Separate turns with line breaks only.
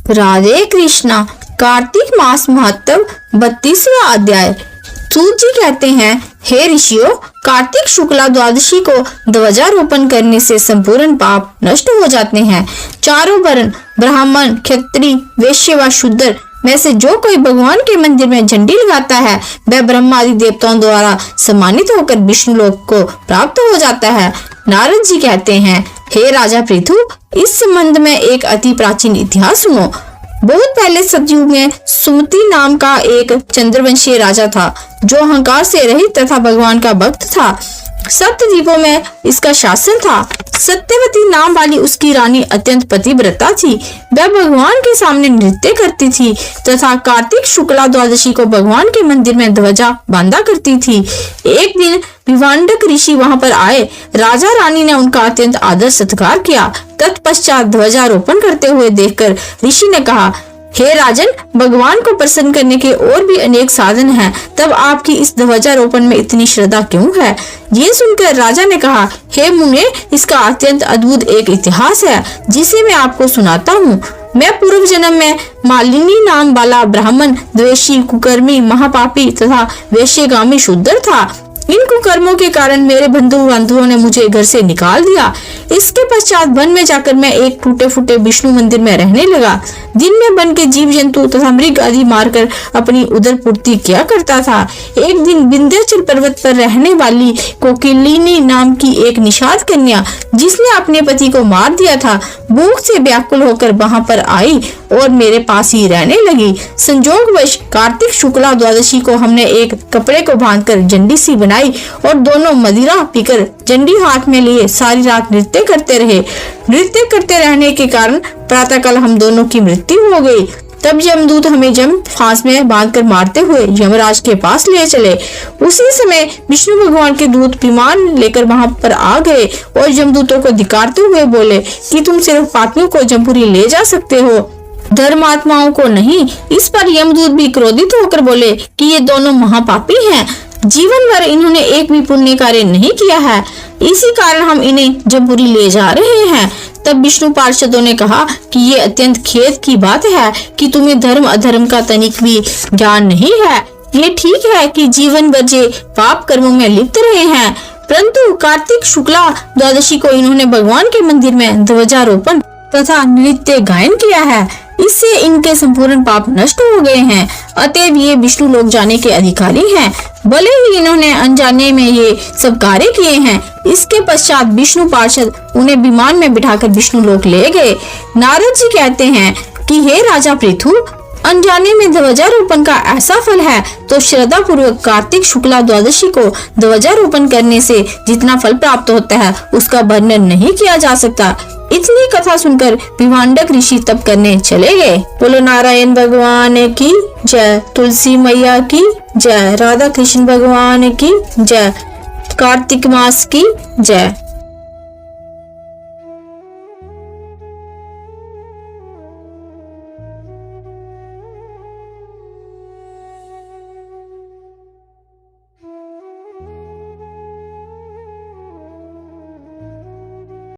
राधे कृष्णा। कार्तिक मास महत्व 32वां अध्याय। सूत जी कहते हैं, हे ऋषियों, कार्तिक शुक्ला द्वादशी को ध्वजारोपण करने से संपूर्ण पाप नष्ट हो जाते हैं। चारों वर्ण ब्राह्मण, क्षत्रिय, वैश्य व शूद्र में से जो कोई भगवान के मंदिर में झंडी लगाता है वह ब्रह्मा आदि देवताओं द्वारा सम्मानित होकर विष्णु लोक को प्राप्त हो जाता है। नारद जी कहते हैं, हे राजा पृथु, इस संबंध में एक अति प्राचीन इतिहास सुनो। बहुत पहले सतयुग में सुमति नाम का एक चंद्रवंशीय राजा था जो अहंकार से रहित तथा भगवान का भक्त था। सप्त द्वीपों में इसका शासन था। सत्यवती नाम वाली उसकी रानी अत्यंत पतिव्रता थी। वह भगवान के सामने नृत्य करती थी तथा कार्तिक शुक्ला द्वादशी को भगवान के मंदिर में ध्वजा बांधा करती थी। एक दिन विवांडक ऋषि वहां पर आए। राजा रानी ने उनका अत्यंत आदर सत्कार किया। तत्पश्चात ध्वजारोपण करते हुए देखकर ऋषि ने कहा, हे राजन, भगवान को प्रसन्न करने के और भी अनेक साधन हैं, तब आपकी इस ध्वजारोपण में इतनी श्रद्धा क्यों है? ये सुनकर राजा ने कहा, हे मुने, इसका अत्यंत अद्भुत एक इतिहास है जिसे मैं आपको सुनाता हूँ। मैं पूर्व जन्म में मालिनी नाम वाला ब्राह्मण, द्वेषी, कुकर्मी, महापापी तथा वैश्यगामी शूद्र था। इन कुकर्मों के कारण मेरे बंधु बांधवों ने मुझे घर से निकाल दिया। इसके पश्चात वन में जाकर मैं एक टूटे फूटे विष्णु मंदिर में रहने लगा। दिन में वन के जीव जंतु तथा मृग आदि मारकर अपनी उदर पूर्ति किया करता था। एक दिन विंध्याचल पर्वत पर रहने वाली कोकिलिनी नाम की एक निषाद कन्या, जिसने अपने पति को मार दिया था, भूख से व्याकुल होकर वहां पर आई और मेरे पास ही रहने लगी। संजोगवश कार्तिक शुक्ला द्वादशी को हमने एक कपड़े को बांधकर झंडी सी बनाई और दोनों मदिरा पीकर झंडी हाथ में लिए सारी रात नृत्य करते रहे। नृत्य करते रहने के कारण प्रातःकाल हम दोनों की मृत्यु हो गई। तब यमदूत हमें जम फांस में बांधकर मारते हुए यमराज के पास ले चले। उसी समय विष्णु भगवान के दूत विमान लेकर वहां पर आ गए और यमदूतों को धिक्कारते हुए बोले कि तुम सिर्फ पापियों को जमपुरी ले जा सकते हो, धर्मात्माओं को नहीं। इस पर यमदूत भी क्रोधित होकर बोले कि ये दोनों महापापी हैं, जीवन भर इन्होंने एक भी पुण्य कार्य नहीं किया है, इसी कारण हम इन्हें जमपुरी ले जा रहे हैं। तब विष्णु पार्षदों ने कहा कि ये अत्यंत खेद की बात है कि तुम्हें धर्म अधर्म का तनिक भी ज्ञान नहीं है। ये ठीक है कि जीवन भर जे पाप कर्मों में लिप्त रहे हैं, परंतु कार्तिक शुक्ला द्वादशी को इन्होंने भगवान के मंदिर में ध्वजारोपण तथा नृत्य गायन किया है। इससे इनके संपूर्ण पाप नष्ट हो गए हैं। अतएव ये विष्णु लोक जाने के अधिकारी हैं। भले ही इन्होंने अनजाने में ये सब कार्य किए हैं। इसके पश्चात विष्णु पार्षद उन्हें विमान में बिठाकर विष्णु लोक ले गए। नारद जी कहते हैं कि हे राजा पृथु, अनजाने में ध्वजारोपण का ऐसा फल है तो श्रद्धा पूर्वक कार्तिक शुक्ला द्वादशी को ध्वजारोपण करने से जितना फल प्राप्त होता है उसका वर्णन नहीं किया जा सकता। इतनी कथा सुनकर विवांडक ऋषि तप करने चले गए। बोलो नारायण भगवान की जय, तुलसी मैया की जय, राधा कृष्ण भगवान की जय, कार्तिक मास की जय।